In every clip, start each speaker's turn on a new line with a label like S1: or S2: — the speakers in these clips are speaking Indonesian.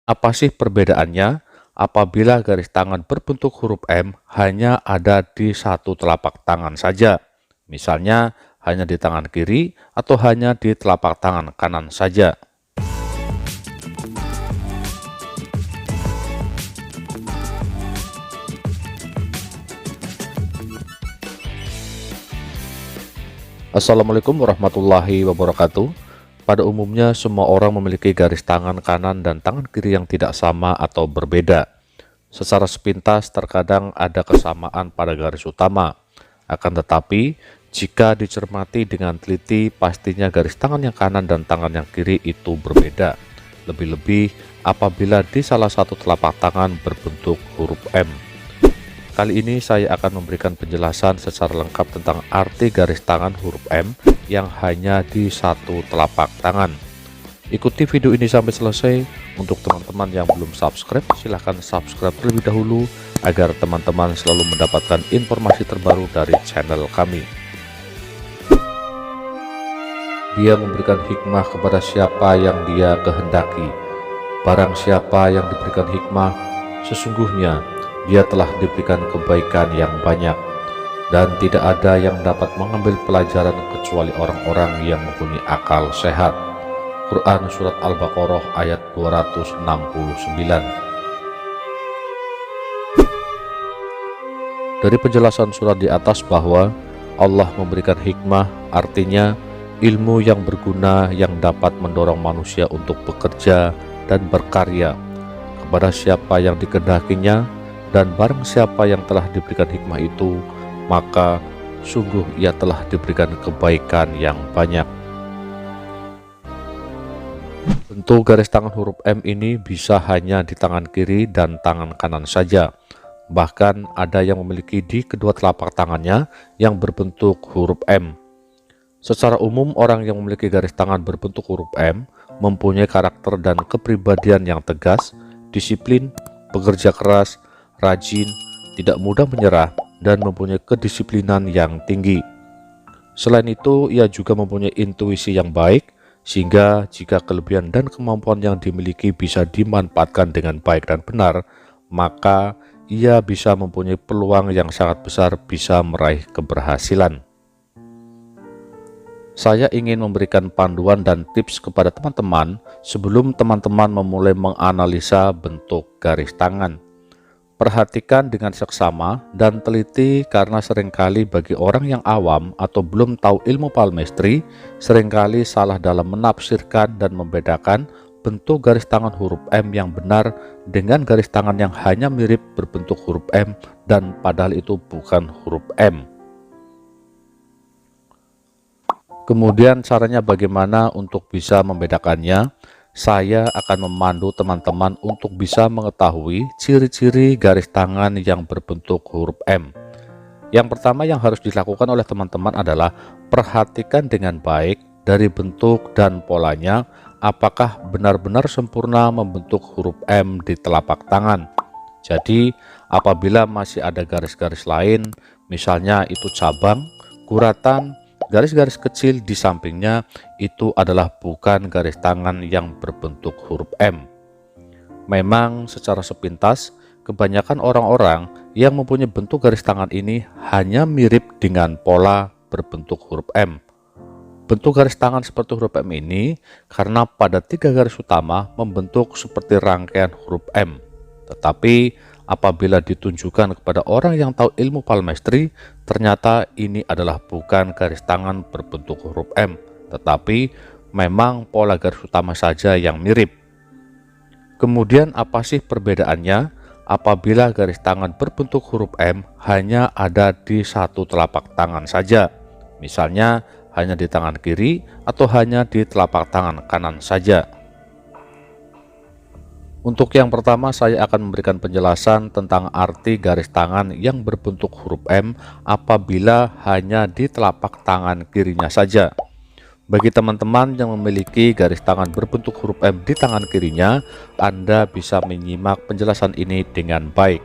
S1: Apa sih perbedaannya apabila garis tangan berbentuk huruf M hanya ada di satu telapak tangan saja? Misalnya hanya di tangan kiri atau hanya di telapak tangan kanan saja. Assalamualaikum warahmatullahi wabarakatuh. Pada umumnya semua orang memiliki garis tangan kanan dan tangan kiri yang tidak sama atau berbeda. Secara sepintas terkadang ada kesamaan pada garis utama. Akan tetapi, jika dicermati dengan teliti, pastinya garis tangan yang kanan dan tangan yang kiri itu berbeda. Lebih-lebih apabila di salah satu telapak tangan berbentuk huruf M. Kali ini saya akan memberikan penjelasan secara lengkap tentang arti garis tangan huruf M yang hanya di satu telapak tangan. Ikuti video ini sampai selesai. Untuk teman-teman yang belum subscribe, silahkan subscribe terlebih dahulu agar teman-teman selalu mendapatkan informasi terbaru dari channel kami. Dia memberikan hikmah kepada siapa yang Dia kehendaki. Barang siapa yang diberikan hikmah, sesungguhnya dia telah diberikan kebaikan yang banyak, dan tidak ada yang dapat mengambil pelajaran kecuali orang-orang yang mempunyai akal sehat. Quran Surat Al-Baqarah ayat 269. Dari penjelasan surat di atas bahwa Allah memberikan hikmah, artinya ilmu yang berguna yang dapat mendorong manusia untuk bekerja dan berkarya kepada siapa yang dikehendakinya. Dan barang siapa yang telah diberikan hikmah itu, maka sungguh ia telah diberikan kebaikan yang banyak. Bentuk garis tangan huruf M ini bisa hanya di tangan kiri dan tangan kanan saja. Bahkan ada yang memiliki di kedua telapak tangannya yang berbentuk huruf M. Secara umum, orang yang memiliki garis tangan berbentuk huruf M mempunyai karakter dan kepribadian yang tegas, disiplin, bekerja keras, rajin, tidak mudah menyerah, dan mempunyai kedisiplinan yang tinggi. Selain itu, ia juga mempunyai intuisi yang baik, sehingga jika kelebihan dan kemampuan yang dimiliki bisa dimanfaatkan dengan baik dan benar, maka ia bisa mempunyai peluang yang sangat besar bisa meraih keberhasilan. Saya ingin memberikan panduan dan tips kepada teman-teman sebelum teman-teman memulai menganalisa bentuk garis tangan. Perhatikan dengan seksama dan teliti karena seringkali bagi orang yang awam atau belum tahu ilmu palmistry, seringkali salah dalam menafsirkan dan membedakan bentuk garis tangan huruf M yang benar dengan garis tangan yang hanya mirip berbentuk huruf M dan padahal itu bukan huruf M. Kemudian caranya bagaimana untuk bisa membedakannya? Saya akan memandu teman-teman untuk bisa mengetahui ciri-ciri garis tangan yang berbentuk huruf M. Yang pertama yang harus dilakukan oleh teman-teman adalah perhatikan dengan baik dari bentuk dan polanya, apakah benar-benar sempurna membentuk huruf M di telapak tangan. Jadi, apabila masih ada garis-garis lain, misalnya itu cabang, guratan, garis-garis kecil di sampingnya, itu adalah bukan garis tangan yang berbentuk huruf M. Memang secara sepintas, kebanyakan orang-orang yang mempunyai bentuk garis tangan ini hanya mirip dengan pola berbentuk huruf M. Bentuk garis tangan seperti huruf M ini karena pada tiga garis utama membentuk seperti rangkaian huruf M. Tetapi apabila ditunjukkan kepada orang yang tahu ilmu palmistry, ternyata ini adalah bukan garis tangan berbentuk huruf M, tetapi memang pola garis utama saja yang mirip. Kemudian apa sih perbedaannya apabila garis tangan berbentuk huruf M hanya ada di satu telapak tangan saja? Misalnya hanya di tangan kiri atau hanya di telapak tangan kanan saja. Untuk yang pertama, saya akan memberikan penjelasan tentang arti garis tangan yang berbentuk huruf M apabila hanya di telapak tangan kirinya saja. Bagi teman-teman yang memiliki garis tangan berbentuk huruf M di tangan kirinya, Anda bisa menyimak penjelasan ini dengan baik.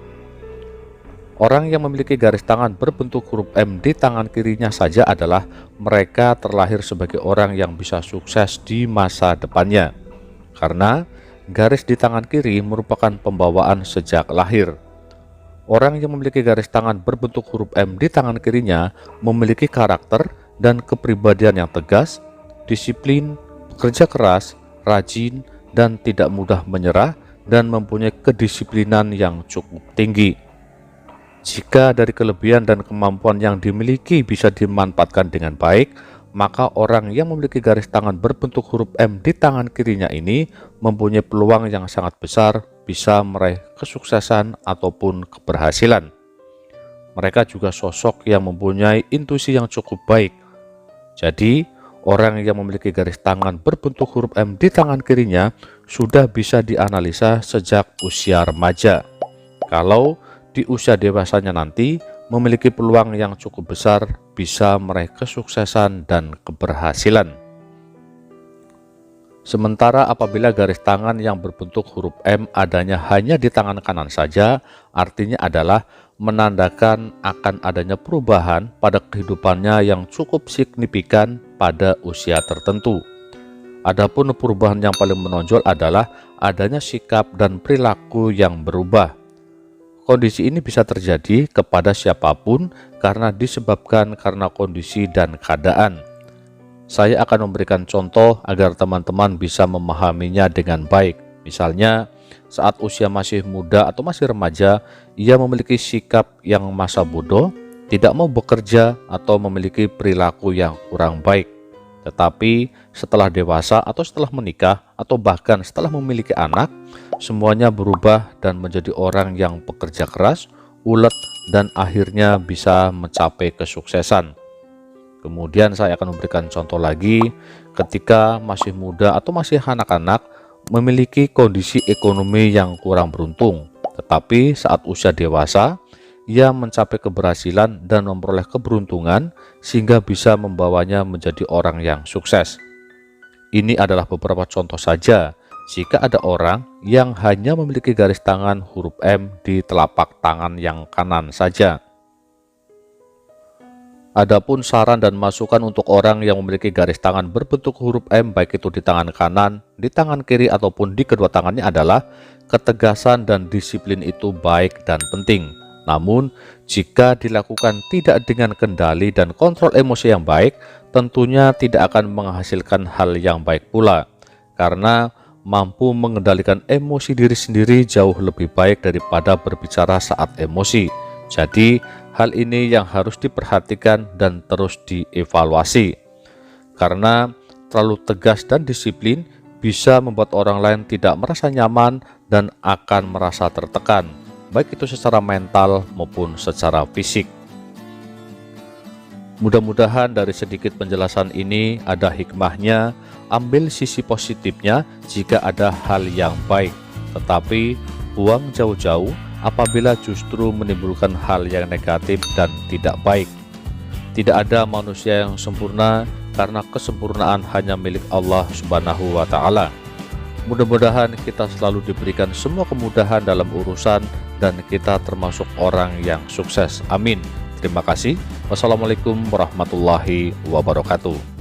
S1: Orang yang memiliki garis tangan berbentuk huruf M di tangan kirinya saja adalah mereka terlahir sebagai orang yang bisa sukses di masa depannya. Karena garis di tangan kiri merupakan pembawaan sejak lahir. Orang yang memiliki garis tangan berbentuk huruf M di tangan kirinya memiliki karakter dan kepribadian yang tegas, disiplin, bekerja keras, rajin, dan tidak mudah menyerah, dan mempunyai kedisiplinan yang cukup tinggi. Jika dari kelebihan dan kemampuan yang dimiliki bisa dimanfaatkan dengan baik, maka orang yang memiliki garis tangan berbentuk huruf M di tangan kirinya ini mempunyai peluang yang sangat besar bisa meraih kesuksesan ataupun keberhasilan. Mereka juga sosok yang mempunyai intuisi yang cukup baik. Jadi, orang yang memiliki garis tangan berbentuk huruf M di tangan kirinya sudah bisa dianalisa sejak usia remaja. Kalau di usia dewasanya nanti memiliki peluang yang cukup besar bisa meraih kesuksesan dan keberhasilan. Sementara apabila garis tangan yang berbentuk huruf M adanya hanya di tangan kanan saja, artinya adalah menandakan akan adanya perubahan pada kehidupannya yang cukup signifikan pada usia tertentu. Adapun perubahan yang paling menonjol adalah adanya sikap dan perilaku yang berubah. Kondisi ini bisa terjadi kepada siapapun karena disebabkan karena kondisi dan keadaan. Saya akan memberikan contoh agar teman-teman bisa memahaminya dengan baik. Misalnya, saat usia masih muda atau masih remaja, ia memiliki sikap yang masa bodoh, tidak mau bekerja, atau memiliki perilaku yang kurang baik. Tetapi setelah dewasa atau setelah menikah atau bahkan setelah memiliki anak, semuanya berubah dan menjadi orang yang pekerja keras, ulet, dan akhirnya bisa mencapai kesuksesan. Kemudian saya akan memberikan contoh lagi ketika masih muda atau masih anak-anak memiliki kondisi ekonomi yang kurang beruntung. Tetapi saat usia dewasa, ia mencapai keberhasilan dan memperoleh keberuntungan sehingga bisa membawanya menjadi orang yang sukses. Ini adalah beberapa contoh saja jika ada orang yang hanya memiliki garis tangan huruf M di telapak tangan yang kanan saja. Adapun saran dan masukan untuk orang yang memiliki garis tangan berbentuk huruf M baik itu di tangan kanan, di tangan kiri ataupun di kedua tangannya adalah ketegasan dan disiplin itu baik dan penting. Namun jika dilakukan tidak dengan kendali dan kontrol emosi yang baik, tentunya tidak akan menghasilkan hal yang baik pula. Karena mampu mengendalikan emosi diri sendiri jauh lebih baik daripada berbicara saat emosi. Jadi hal ini yang harus diperhatikan dan terus dievaluasi. Karena terlalu tegas dan disiplin bisa membuat orang lain tidak merasa nyaman dan akan merasa tertekan, baik itu secara mental maupun secara fisik. Mudah-mudahan dari sedikit penjelasan ini ada hikmahnya. Ambil sisi positifnya jika ada hal yang baik, tetapi buang jauh-jauh apabila justru menimbulkan hal yang negatif dan tidak baik. Tidak ada manusia yang sempurna karena kesempurnaan hanya milik Allah Subhanahu wa Ta'ala. Mudah-mudahan kita selalu diberikan semua kemudahan dalam urusan dan kita termasuk orang yang sukses. Amin. Terima kasih. Wassalamualaikum warahmatullahi wabarakatuh.